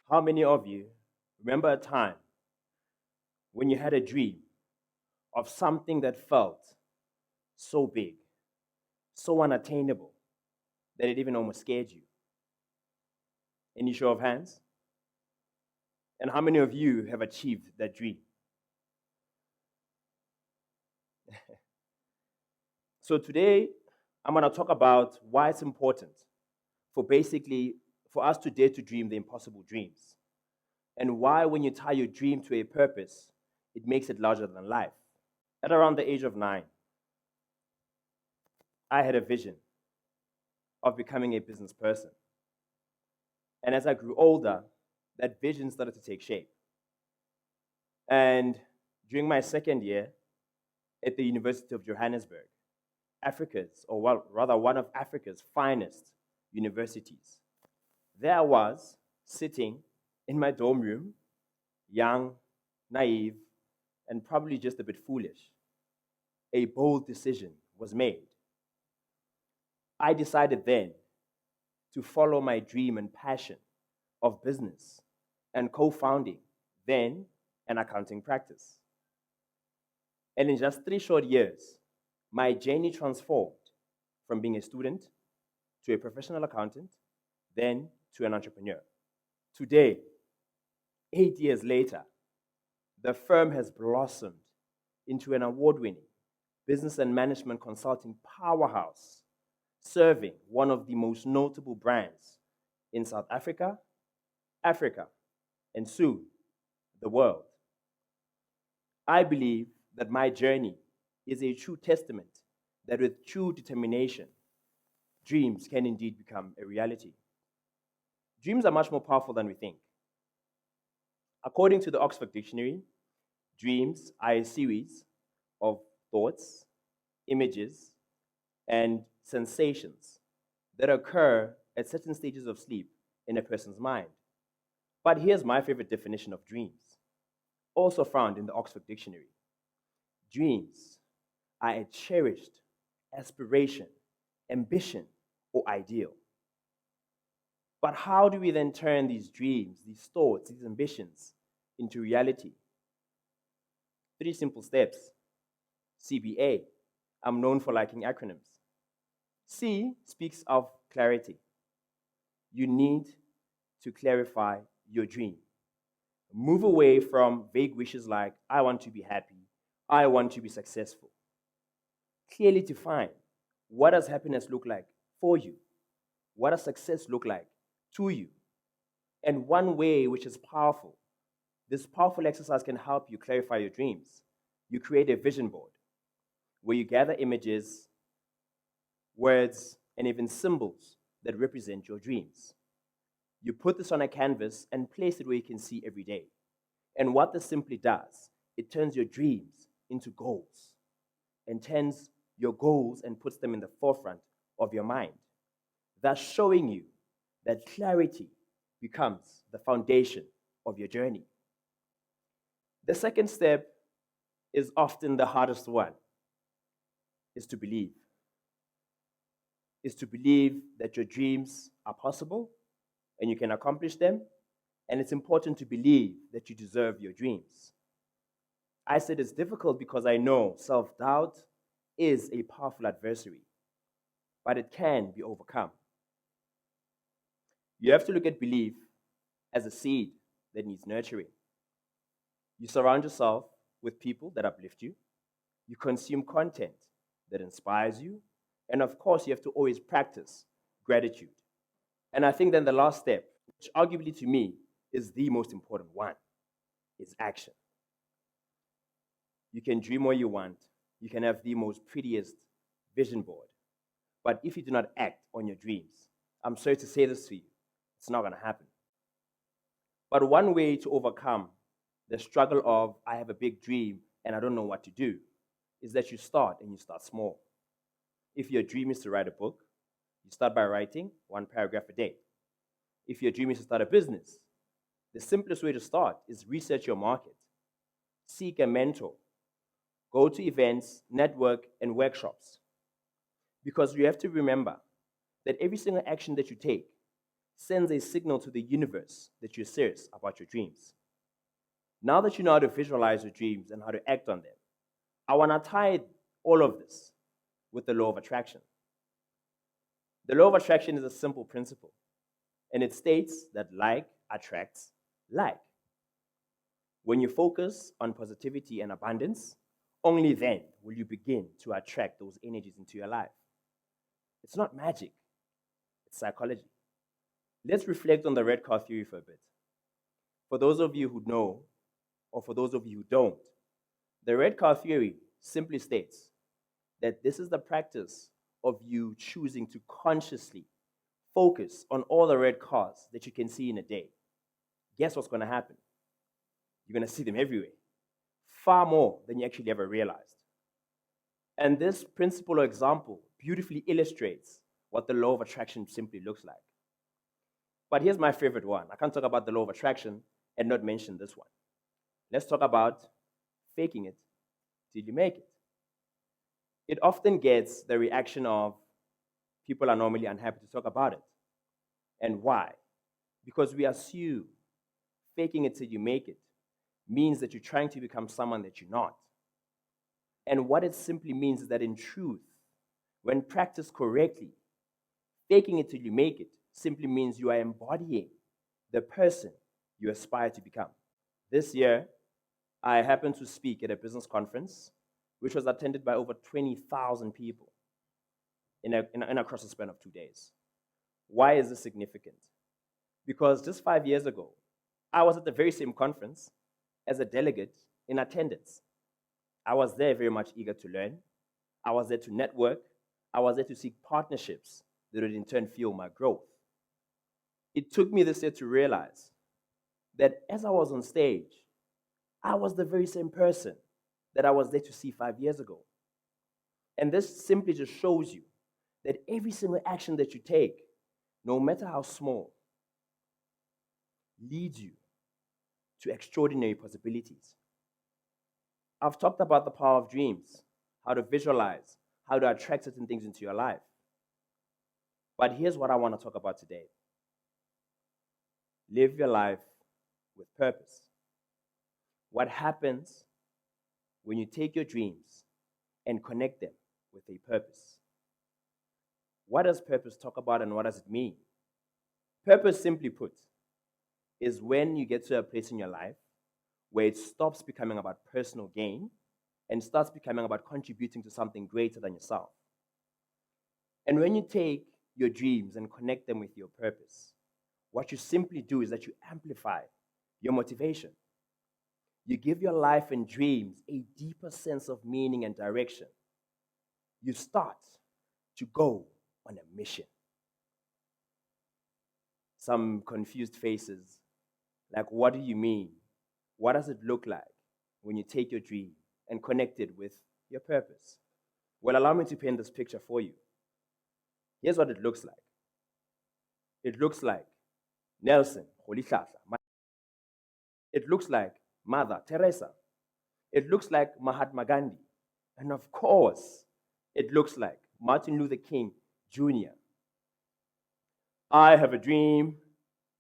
How many of you remember a time when you had a dream of something that felt so big, so unattainable, that it even almost scared you? Any show of hands? And how many of you have achieved that dream? So today, I'm going to talk about why it's important for us to dare to dream the impossible dreams, and why when you tie your dream to a purpose, it makes it larger than life. At around the age of 9, I had a vision of becoming a business person. And as I grew older, that vision started to take shape. And during my second year at the University of Johannesburg, one of Africa's finest universities, there I was, sitting in my dorm room, young, naive, and probably just a bit foolish. A bold decision was made. I decided then to follow my dream and passion of business and co-founding then an accounting practice. And in just 3 short years, my journey transformed from being a student to a professional accountant, then to an entrepreneur. Today, 8 years later, the firm has blossomed into an award-winning business and management consulting powerhouse, serving one of the most notable brands in South Africa, and soon, the world. I believe that my journey is a true testament that with true determination, dreams can indeed become a reality. Dreams are much more powerful than we think. According to the Oxford Dictionary, dreams are a series of thoughts, images, and sensations that occur at certain stages of sleep in a person's mind. But here's my favorite definition of dreams, also found in the Oxford Dictionary. Dreams are a cherished aspiration, ambition, or ideal. But how do we then turn these dreams, these thoughts, these ambitions into reality? 3 simple steps. CBA. I'm known for liking acronyms. C speaks of clarity. You need to clarify your dream. Move away from vague wishes like, I want to be happy, I want to be successful. Clearly define, what does happiness look like for you? What does success look like to you? And one way which is powerful, this powerful exercise can help you clarify your dreams. You create a vision board where you gather images, words, and even symbols that represent your dreams. You put this on a canvas and place it where you can see every day. And what this simply does, it turns your dreams into goals, and turns your goals and puts them in the forefront of your mind, thus showing you that clarity becomes the foundation of your journey. The second step is often the hardest one, is to believe. Is to believe that your dreams are possible and you can accomplish them, and it's important to believe that you deserve your dreams. I said it's difficult because I know self-doubt is a powerful adversary, but it can be overcome. You have to look at belief as a seed that needs nurturing. You surround yourself with people that uplift you. You consume content that inspires you. And of course, you have to always practice gratitude. And I think then the last step, which arguably to me is the most important one, is action. You can dream all you want. You can have the most prettiest vision board. But if you do not act on your dreams, I'm sorry to say this to you, it's not going to happen. But one way to overcome the struggle of, I have a big dream and I don't know what to do, is that you start small. If your dream is to write a book, you start by writing 1 paragraph a day. If your dream is to start a business, the simplest way to start is research your market. Seek a mentor. Go to events, network, and workshops. Because you have to remember that every single action that you take sends a signal to the universe that you're serious about your dreams. Now that you know how to visualize your dreams and how to act on them, I want to tie all of this with the law of attraction. The law of attraction is a simple principle, and it states that like attracts like. When you focus on positivity and abundance, only then will you begin to attract those energies into your life. It's not magic, it's psychology. Let's reflect on the red car theory for a bit. For those of you who know, or for those of you who don't, the red car theory simply states that this is the practice of you choosing to consciously focus on all the red cars that you can see in a day. Guess what's going to happen? You're going to see them everywhere, far more than you actually ever realized. And this principle or example beautifully illustrates what the law of attraction simply looks like. But here's my favorite one. I can't talk about the law of attraction and not mention this one. Let's talk about faking it till you make it. It often gets the reaction of people are normally unhappy to talk about it. And why? Because we assume faking it till you make it means that you're trying to become someone that you're not. And what it simply means is that in truth, when practiced correctly, faking it till you make it simply means you are embodying the person you aspire to become. This year, I happened to speak at a business conference, which was attended by over 20,000 people in across a span of 2 days. Why is this significant? Because just 5 years ago, I was at the very same conference as a delegate in attendance. I was there very much eager to learn. I was there to network. I was there to seek partnerships that would in turn fuel my growth. It took me this year to realize that as I was on stage, I was the very same person that I was there to see 5 years ago. And this simply just shows you that every single action that you take, no matter how small, leads you to extraordinary possibilities. I've talked about the power of dreams, how to visualize, how to attract certain things into your life. But here's what I want to talk about today. Live your life with purpose. What happens when you take your dreams and connect them with a purpose? What does purpose talk about and what does it mean? Purpose, simply put, is when you get to a place in your life where it stops becoming about personal gain and starts becoming about contributing to something greater than yourself. And when you take your dreams and connect them with your purpose, what you simply do is that you amplify your motivation. You give your life and dreams a deeper sense of meaning and direction. You start to go on a mission. Some confused faces, like, what do you mean? What does it look like when you take your dream and connect it with your purpose? Well, allow me to paint this picture for you. Here's what it looks like. It looks like Nelson Rolihlahla. It looks like Mother Teresa. It looks like Mahatma Gandhi. And of course, it looks like Martin Luther King Jr. I have a dream,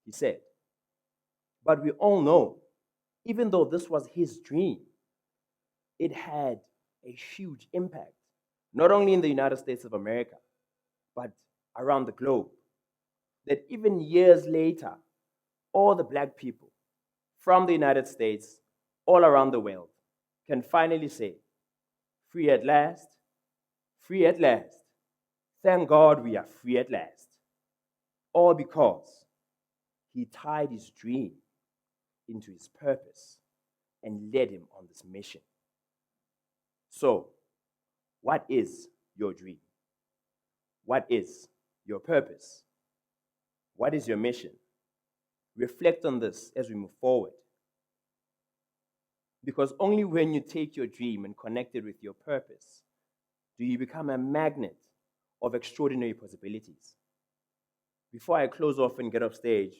he said. But we all know, even though this was his dream, it had a huge impact, not only in the United States of America, but around the globe. That even years later, all the black people from the United States, all around the world, can finally say, free at last, free at last. Thank God we are free at last. All because he tied his dream into his purpose and led him on this mission. So, what is your dream? What is your purpose? What is your mission? Reflect on this as we move forward. Because only when you take your dream and connect it with your purpose do you become a magnet of extraordinary possibilities. Before I close off and get off stage,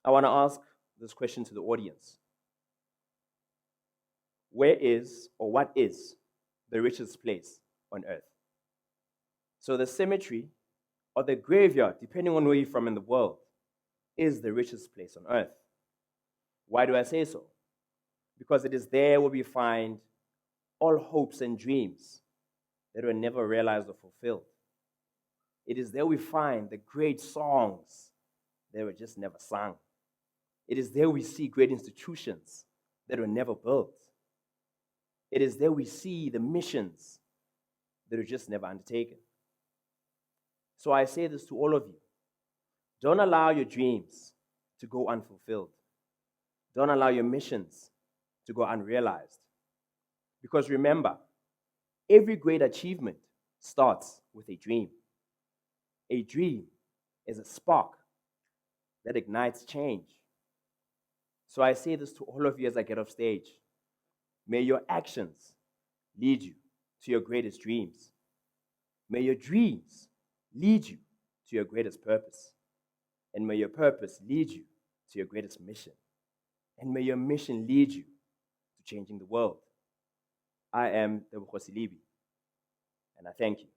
I want to ask this question to the audience. Where is, or what is, the richest place on earth? So the cemetery or the graveyard, depending on where you're from in the world, is the richest place on earth. Why do I say so? Because it is there where we find all hopes and dreams that were never realized or fulfilled. It is there we find the great songs that were just never sung. It is there we see great institutions that were never built. It is there we see the missions that were just never undertaken. So I say this to all of you. Don't allow your dreams to go unfulfilled. Don't allow your missions to go unrealized. Because remember, every great achievement starts with a dream. A dream is a spark that ignites change. So I say this to all of you as I get off stage. May your actions lead you to your greatest dreams. May your dreams lead you to your greatest purpose. And may your purpose lead you to your greatest mission. And may your mission lead you to changing the world. I am Tebogo Selebi, and I thank you.